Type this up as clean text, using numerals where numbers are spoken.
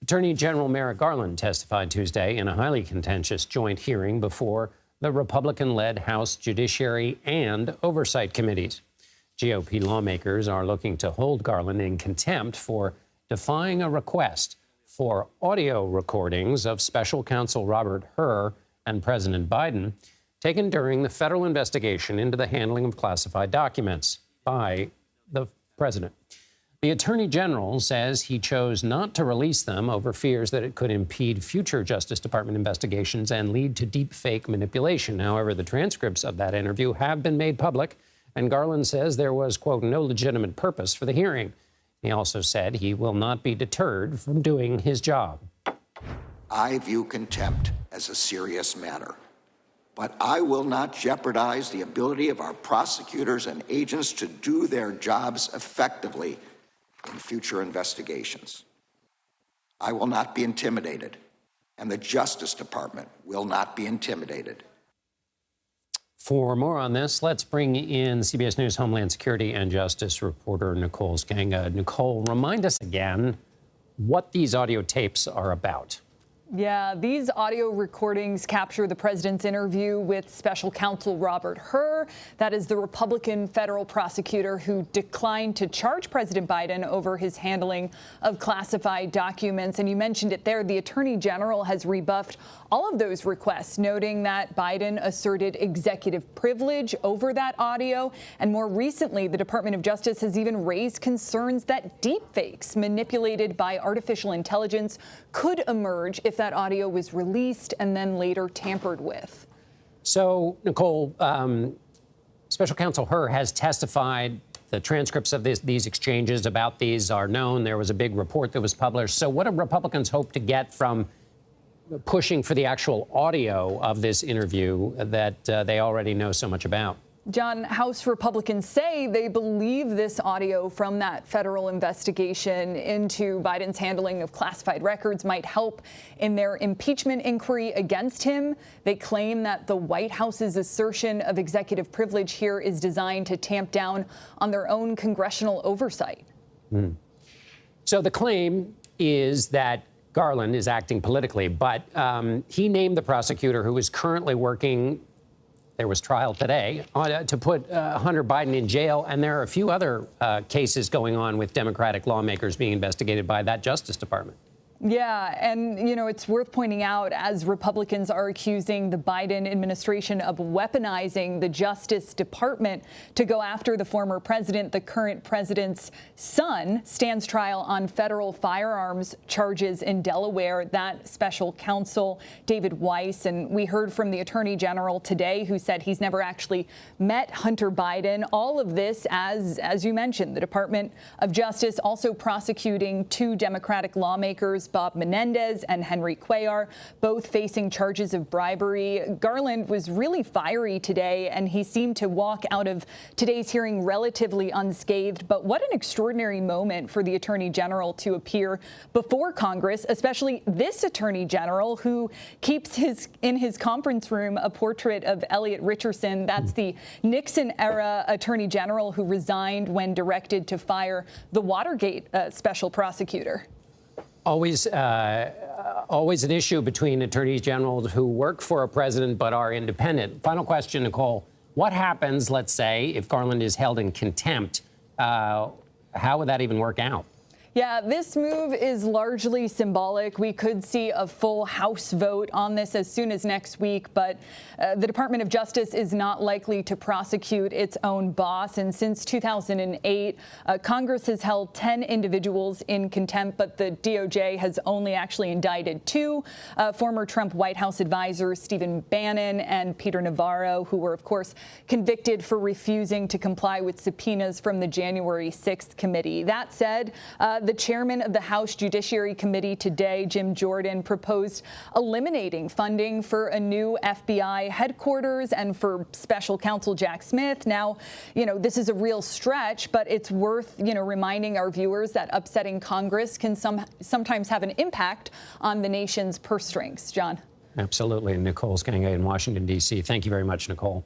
Attorney General Merrick Garland testified Tuesday in a highly contentious joint hearing before the Republican-led House Judiciary and Oversight Committees. GOP lawmakers are looking to hold Garland in contempt for defying a request for audio recordings of Special Counsel Robert Hur and President Biden taken during the federal investigation into the handling of classified documents by the president. The Attorney General says he chose not to release them over fears that it could impede future Justice Department investigations and lead to deep fake manipulation. However, the transcripts of that interview have been made public, and Garland says there was, quote, no legitimate purpose for the hearing. He also said he will not be deterred from doing his job. I view contempt as a serious matter, but I will not jeopardize the ability of our prosecutors and agents to do their jobs effectively in future investigations. I will not be intimidated, and the Justice Department will not be intimidated. For more on this, let's bring in CBS News Homeland Security and Justice reporter Nicole Sganga. Nicole, remind us again what these audio tapes are about. Yeah, these audio recordings capture the president's interview with Special Counsel Robert Hur. That is the Republican federal prosecutor who declined to charge President Biden over his handling of classified documents. And you mentioned it there. The Attorney General has rebuffed all of those requests, noting that Biden asserted executive privilege over that audio. And more recently, the Department of Justice has even raised concerns that deepfakes manipulated by artificial intelligence could emerge if that audio was released and then later tampered with. So, Nicole, Special Counsel Hur has testified. The transcripts of these exchanges about these are known. There was a big report that was published. So what do Republicans hope to get from pushing for the actual audio of this interview that they already know so much about? John, House Republicans say they believe this audio from that federal investigation into Biden's handling of classified records might help in their impeachment inquiry against him. They claim that the White House's assertion of executive privilege here is designed to tamp down on their own congressional oversight. So the claim is that Garland is acting politically, but he named the prosecutor who is currently working. There was trial today to put Hunter Biden in jail, and there are a few other cases going on with Democratic lawmakers being investigated by that Justice Department. Yeah, and, you know, it's worth pointing out, as Republicans are accusing the Biden administration of weaponizing the Justice Department to go after the former president, the current president's son stands trial on federal firearms charges in Delaware. That special counsel, David Weiss, and we heard from the Attorney General today, who said he's never actually met Hunter Biden. All of this, as you mentioned, the Department of Justice also prosecuting two Democratic lawmakers, Bob Menendez and Henry Cuellar, both facing charges of bribery. Garland was really fiery today, and he seemed to walk out of today's hearing relatively unscathed. But what an extraordinary moment for the Attorney General to appear before Congress, especially this Attorney General who keeps in his conference room a portrait of Elliot Richardson. That's the Nixon-era Attorney General who resigned when directed to fire the Watergate special prosecutor. Always an issue between attorneys general who work for a president but are independent. Final question, Nicole. What happens, let's say, if Garland is held in contempt? How would that even work out? Yeah, this move is largely symbolic. We could see a full House vote on this as soon as next week, but the Department of Justice is not likely to prosecute its own boss. And since 2008, Congress has held 10 individuals in contempt, but the DOJ has only actually indicted two, former Trump White House advisors Stephen Bannon and Peter Navarro, who were, of course, convicted for refusing to comply with subpoenas from the January 6th committee. That said, the chairman of the House Judiciary Committee today, Jim Jordan, proposed eliminating funding for a new FBI headquarters and for special counsel Jack Smith. Now, you know, this is a real stretch, but it's worth, reminding our viewers that upsetting Congress can sometimes have an impact on the nation's purse strings. John. Absolutely. Nicole Sganga in Washington, D.C. Thank you very much, Nicole.